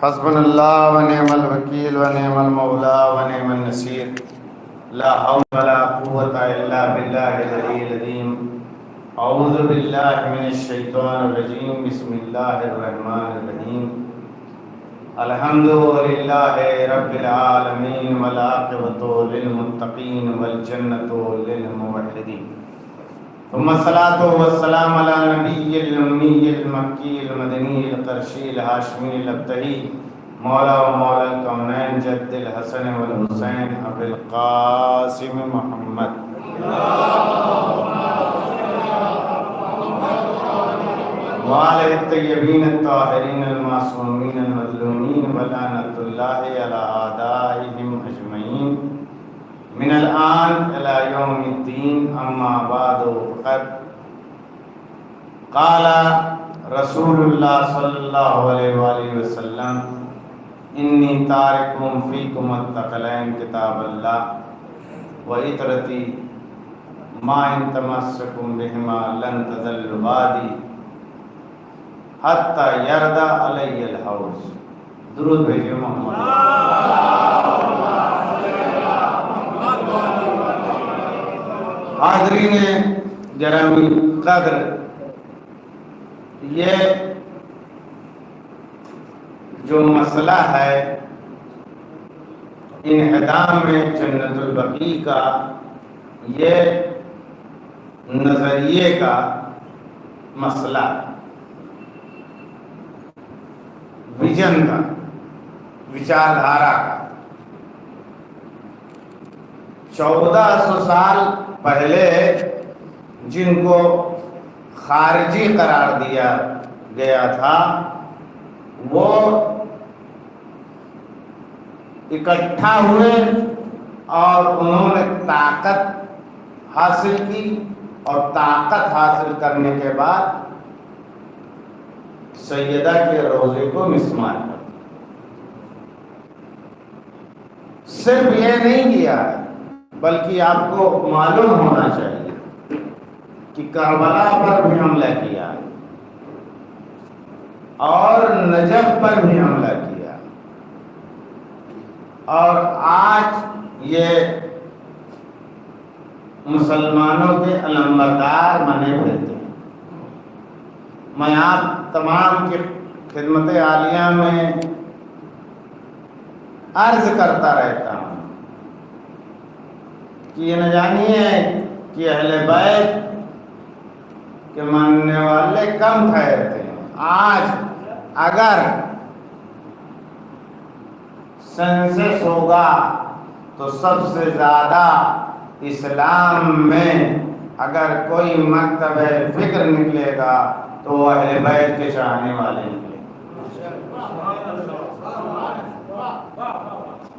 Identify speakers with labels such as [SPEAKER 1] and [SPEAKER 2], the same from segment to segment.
[SPEAKER 1] حسبنا اللہ ونعم الوکیل ونعم المولا ونعم النصیر لا حول ولا قوة الا باللہ العلی العظیم اعوذ باللہ من الشیطان الرجیم بسم اللہ الرحمن الرحیم الحمد للہ رب العالمین والعاقبۃ للمتقین والجنۃ للموحدین ثم الصلاة والسلام على نبی الأمی المکی المدنی القرشی الہاشمی الابتہی مولا و مولا الکونین جد الحسن والحسین ابی القاسم محمد وآلہ الطیبین الطاہرین المعصومین المظلومین ولعنۃ اللہ علی اعدائہم اجمعین من الآن إلى يوم الدين أما بعد فقد قال رسول الله صلى الله عليه وآله وسلم إني تارك فيكم الثقلين كتاب الله وإطرتي ما إن تمسكم بهما لن تضلوا بعدي حتى يرد علي الحوض. درود بھیجئے محمد. حاضرین گرامی قدر، یہ جو مسئلہ ہے انہدام جنت البقیع کا، یہ نظریے کا مسئلہ، ویژن کا، وچاردھارا کا 1400 سال پہلے جن کو خارجی قرار دیا گیا تھا، وہ اکٹھا ہوئے اور انہوں نے طاقت حاصل کی، اور طاقت حاصل کرنے کے بعد سیدہ کے روضے کو مسمار کر دیا. صرف یہ نہیں کیا، بلکہ آپ کو معلوم ہونا چاہیے کہ کربلا پر بھی حملہ کیا اور نجف پر بھی حملہ کیا، اور آج یہ مسلمانوں کے علمبردار بنے پھرتے ہیں. میں آپ تمام کی خدمت عالیہ میں عرض کرتا رہتا ہوں کہ یہ نہ جانیے کہ اہل بیت کے ماننے والے کم ٹھہرتے ہیں. آج اگر سینسس ہوگا تو سب سے زیادہ اسلام میں اگر کوئی مکتب فکر نکلے گا تو وہ اہل بیت کے چاہنے والے نکلے گا.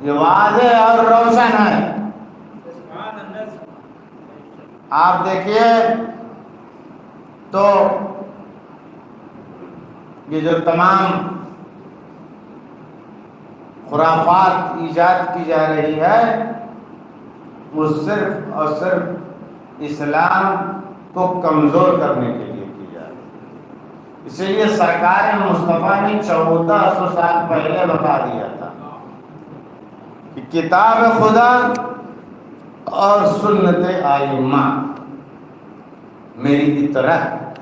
[SPEAKER 1] یہ واضح اور روشن ہے. آپ دیکھیے تو یہ جو تمام خرافات ایجاد کی جا رہی ہے، وہ صرف اور صرف اسلام کو کمزور کرنے کے لیے کی جا رہی ہے. اسی لیے سرکار مصطفیٰ نے 1400 سال پہلے بتا دیا تھا کہ کتاب خدا اور سنت ائمہ میری اطاعت،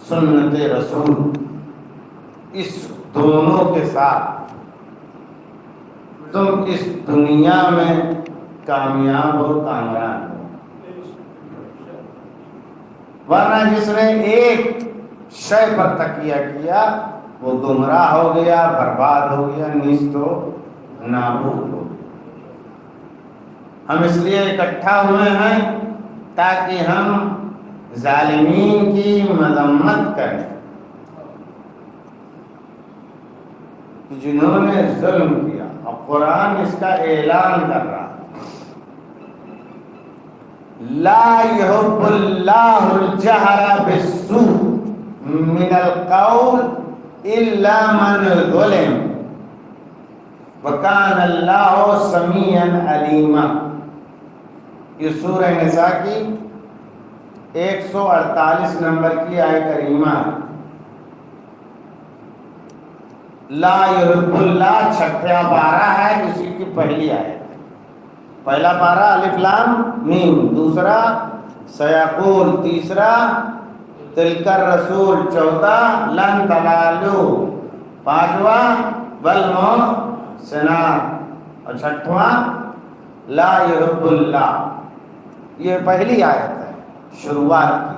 [SPEAKER 1] سنت رسول، اس دونوں کے ساتھ تم اس دنیا میں کامیاب اور کامران ہو. ورنہ جس نے ایک شے پر تکیہ کیا وہ گمراہ ہو گیا، برباد ہو گیا، نیست و نابود ہو گیا. ہم اس لیے اکٹھا ہوئے ہیں تاکہ ہم ظالمین کی مذمت کریں جنہوں نے ظلم کیا، اور قرآن اس کا اعلان کر رہا ہے. لا يحب اللہ الجہر بالسوء من القول الا من ظلم وکان اللہ سمیعا علیما. یہ سورہ نساء کی 148 نمبر کی آیت کریمہ. لا یحب اللہ چھٹا پارہ ہے اسی کی پہلی آیت ہے. پہلا پارہ الف لام میم، دوسرا سیقول، تیسرا تلک الرسول، چوتھا لن تنالوا، پانچواں والمحصنات، اور چھٹواں لا یحب اللہ. یہ پہلی آیت ہے شروعات کی.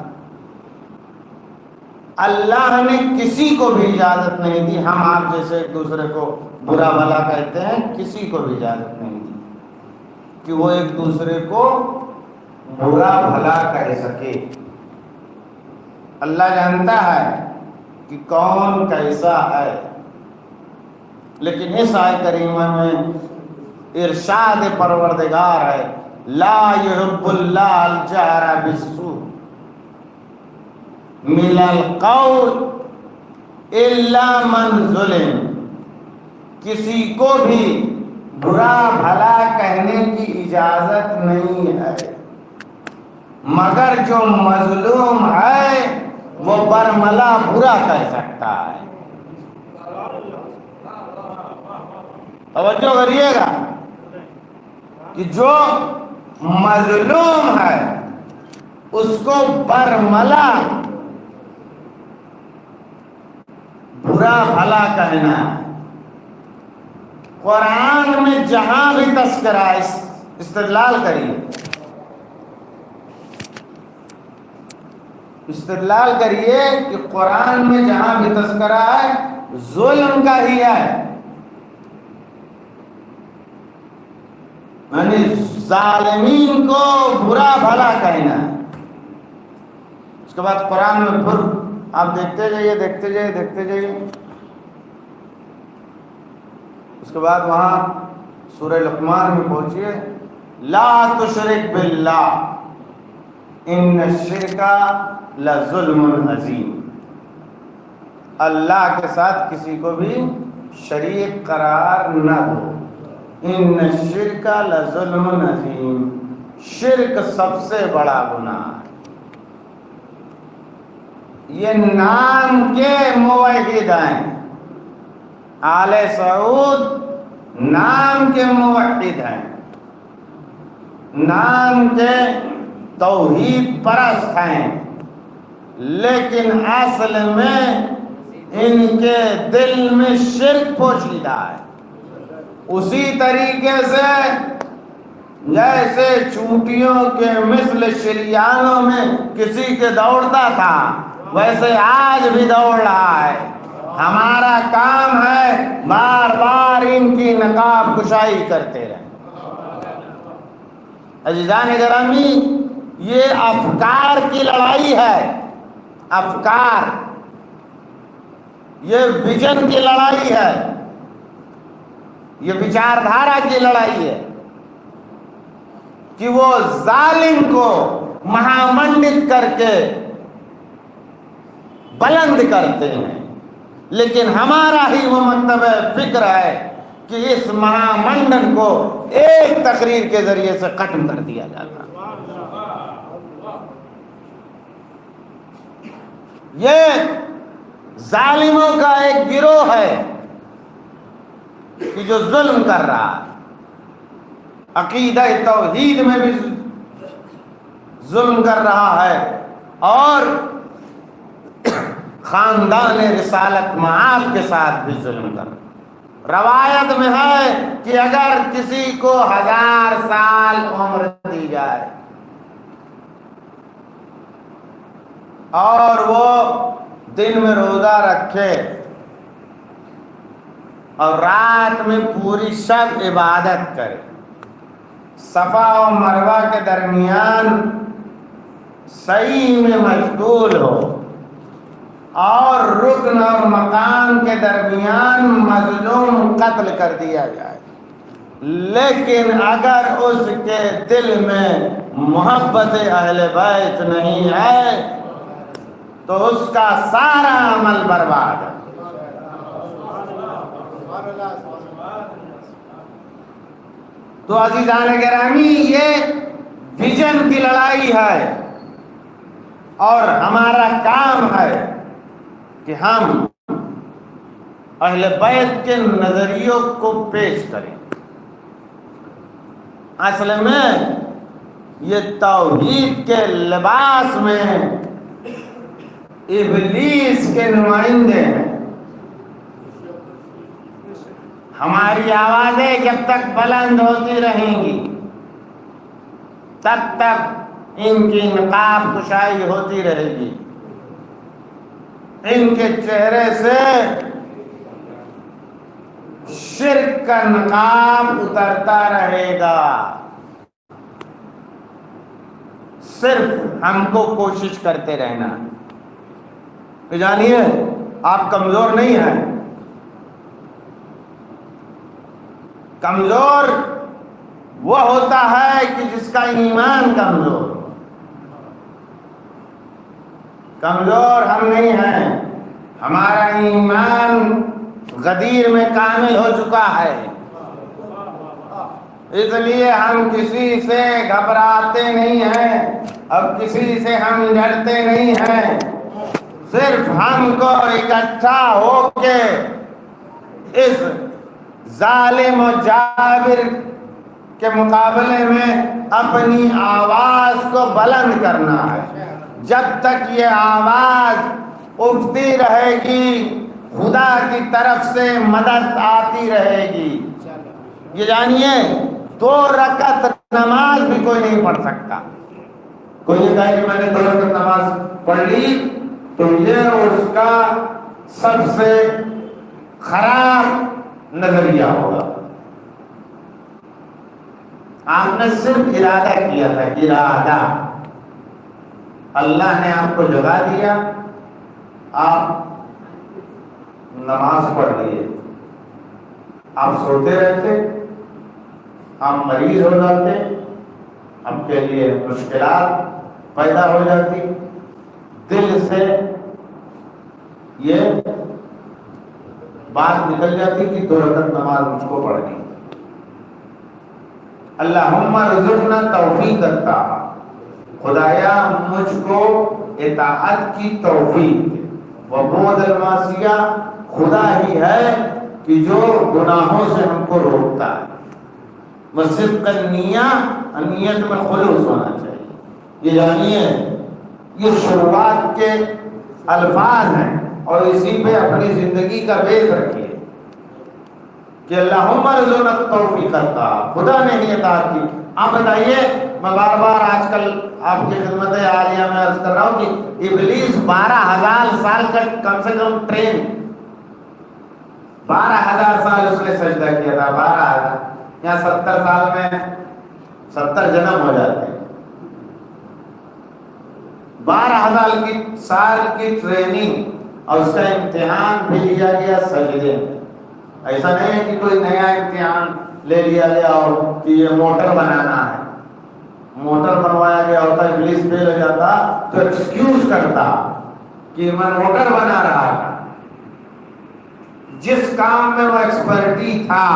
[SPEAKER 1] اللہ نے کسی کو بھی اجازت نہیں دی، ہم آپ جیسے ایک دوسرے کو برا بھلا کہتے ہیں، کسی کو بھی اجازت نہیں دی کہ وہ ایک دوسرے کو برا بھلا کہہ سکے. اللہ جانتا ہے کہ کون کیسا ہے، لیکن اس آیت کریمہ میں ارشاد پروردگار ہے لا یحب اللہ الجہر بالسوء من القول الا من ظلم. کسی کو بھی برا بھلا کہنے کی اجازت نہیں ہے مگر جو مظلوم ہے وہ برملا برا کہہ سکتا ہے. توجہ کریے گا کہ جو مظلوم ہے اس کو برملا برا بھلا کہنا ہے. قرآن میں جہاں بھی تذکرہ ہے، استدلال کریے، استدلال کریے کہ قرآن میں جہاں بھی تذکرہ ہے ظلم کا ہی ہے، یعنی ظالمین کو برا بھلا کہنا ہے. اس کے بعد قرآن میں پھر آپ دیکھتے جائیے دیکھتے جائیے دیکھتے جائیے. اس کے بعد وہاں سورہ لقمان میں پہنچیے لا تشرک باللہ ان الشرک لظلم عظیم. اللہ کے ساتھ کسی کو بھی شریک قرار نہ دو. ان الشرک لظلم عظیم، شرک سب سے بڑا گناہ ہے. یہ نام کے موحد ہیں، آل سعود نام کے موحد ہیں، نام کے توحید پرست ہیں، لیکن اصل میں ان کے دل میں شرک پوشیدہ ہے. اسی طریقے سے جیسے چونٹیوں کے مثل شریانوں میں کسی کے دوڑتا تھا ویسے آج بھی دوڑ رہا ہے. ہمارا کام ہے بار بار ان کی نقاب کشائی کرتے رہے. عزیزان گرامی، یہ افکار کی لڑائی ہے، افکار، یہ ویژن کی لڑائی ہے، یہ وچاردھارا کی لڑائی ہے کہ وہ ظالم کو مہامنڈت کر کے بلند کرتے ہیں، لیکن ہمارا ہی وہ مکتب فکر ہے کہ اس مہامنڈن کو ایک تقریر کے ذریعے سے ختم کر دیا جاتا. یہ ظالموں کا ایک گروہ ہے کہ جو ظلم کر رہا ہے، عقیدہ توحید میں بھی ظلم کر رہا ہے اور خاندان رسالت معاب کے ساتھ بھی ظلم کر رہا ہے. روایت میں ہے کہ اگر کسی کو 1000 سال عمر دی جائے اور وہ دن میں روزہ رکھے اور رات میں پوری شب عبادت کرے، صفا و مروہ کے درمیان صحیح میں مشغول ہو اور رکن اور مقام کے درمیان مظلوم قتل کر دیا جائے، لیکن اگر اس کے دل میں محبت اہل بیت نہیں ہے تو اس کا سارا عمل برباد ہے. تو عزیزان گرامی، یہ ویژن کی لڑائی ہے اور ہمارا کام ہے کہ ہم اہل بیت کے نظریوں کو پیش کریں۔ اصل میں یہ توحید کے لباس میں ابلیس کے نمائندے ہیں۔ ہماری آوازیں جب تک بلند ہوتی رہیں گی تب تک ان کی نقاب کشائی ہوتی رہے گی، ان کے چہرے سے شرک کا نقاب اترتا رہے گا۔ صرف ہم کو کوشش کرتے رہنا۔ تو جانیے آپ کمزور نہیں ہیں، کمزور وہ ہوتا ہے کہ جس کا ایمان کمزور ہو۔ کمزور ہم نہیں ہیں، ہمارا ایمان غدیر میں کامل ہو چکا ہے، اس لیے ہم کسی سے گھبراتے نہیں ہیں، اب کسی سے ہم ڈرتے نہیں ہیں۔ صرف ہم کو اکٹھا ہو کے اس ظالم و جابر کے مقابلے میں اپنی آواز کو بلند کرنا ہے۔ جب تک یہ آواز اٹھتی رہے گی خدا کی طرف سے مدد آتی رہے گی۔ یہ جانیے 2 رکعت نماز بھی کوئی نہیں پڑھ سکتا۔ کوئی یہ کہے کہ میں نے 2 رکعت نماز پڑھ لی تو یہ اس کا سب سے خراب نظریہ ہوگا۔ آپ نے صرف ارادہ کیا تھا، ارادہ۔ اللہ نے آپ کو جگا دیا، آپ نماز پڑھ لیے، آپ سوتے رہتے، آپ مریض ہو جاتے، آپ کے لیے مشکلات پیدا ہو جاتی، دل سے یہ بات نکل جاتی کہ 2 رکعت نماز مجھ کو پڑھنی۔ اللہم ارزقنا توفیق عطا، خدایا مجھ کو اطاعت کی توفیق، وبعد المعصیہ، خدا ہی ہے کہ جو گناہوں سے ہم کو روکتا ہے۔ وصدق النیہ، نیت میں خلوص ہونا چاہیے۔ یہ جانیے یہ شروعات کے الفاظ ہیں اور اسی پہ اپنی زندگی کا بیس رکھیے کہ اللہم ارزقنا توفیق عطا، خدا نے ہی اطاعت کی۔ آپ بتائیے، میں بار بار آج کل آپ کی خدمت عالیہ میں عرض کر رہا ہوں کہ ابلیس 12,000 سال کا کم سے کم ٹرین، 12,000 سال اس نے سجدہ کیا تھا، 12,000، یہاں 70 سال میں 70 جنم ہو جاتے ہیں۔ 12,000 سال کی ٹریننگ اور اس کا امتحان بھی لیا گیا سجدے میں۔ ایسا نہیں ہے کہ کوئی نیا امتحان لے لیا گیا اور کہ یہ موٹر بنانا ہے، موٹر بنوایا گیا ہوتا، ابلیس فیل ہو جاتا تو ایکسکیوز کرتا کہ میں موٹر بنا رہا تھا۔ جس کام میں وہ ایکسپرٹی تھا،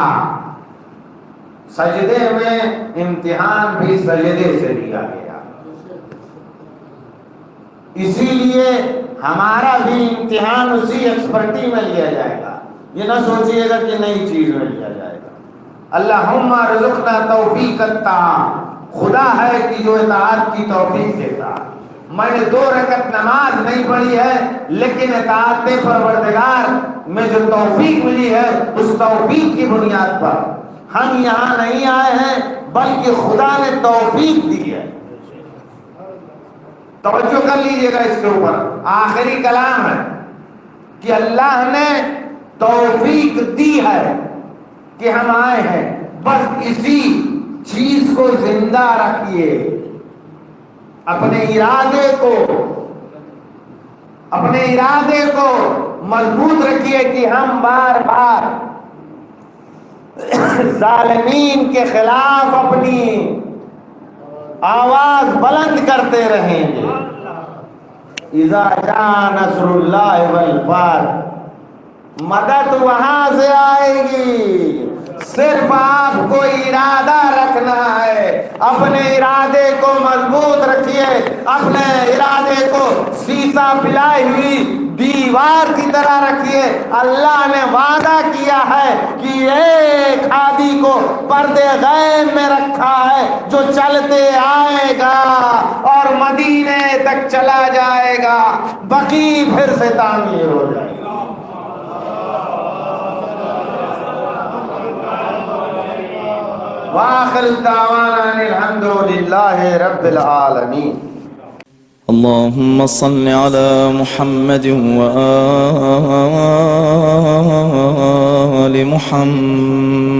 [SPEAKER 1] سجدے میں امتحان بھی سجدے سے لیا گیا۔ اسی لیے ہمارا بھی امتحان اسی ایکسپرٹی میں لیا جائے گا، یہ نہ سوچیے گا کہ نئی چیز میں لیا جائے گا۔ اللہم ارزقنا توفیق عطا، خدا ہے کہ جو اطاعت کی توفیق دیتا۔ میں نے 2 رکعت نماز نہیں پڑھی ہے، لیکن اطاعت پروردگار میں جو توفیق ملی ہے اس توفیق کی بنیاد پر ہم یہاں نہیں آئے ہیں، بلکہ خدا نے توفیق دی ہے۔ توجہ کر لیجئے گا اس کے اوپر، آخری کلام ہے کہ اللہ نے توفیق دی ہے کہ ہم آئے ہیں، بس اسی چیز کو زندہ رکھیے، اپنے ارادے کو مضبوط رکھیے کہ ہم بار بار ظالمین کے خلاف اپنی آواز بلند کرتے رہیں گے۔ اذا جاء نصر اللہ والفتح، مدد وہاں سے آئے گی، صرف آپ کو ارادہ رکھنا ہے۔ اپنے ارادے کو مضبوط رکھیے، اپنے ارادے کو سیسا پلائی ہوئی دیوار کی طرح رکھیے. اللہ نے وعدہ کیا ہے کہ ایک ہادی کو پردے غیب میں رکھا ہے جو چلتے آئے گا اور مدینے تک چلا جائے گا, بقی پھر سے تعمیر ہو جائے گا. وآخر دعوانا الحمد للہ رب العالمین.
[SPEAKER 2] اللهم صل على محمد وآل محمد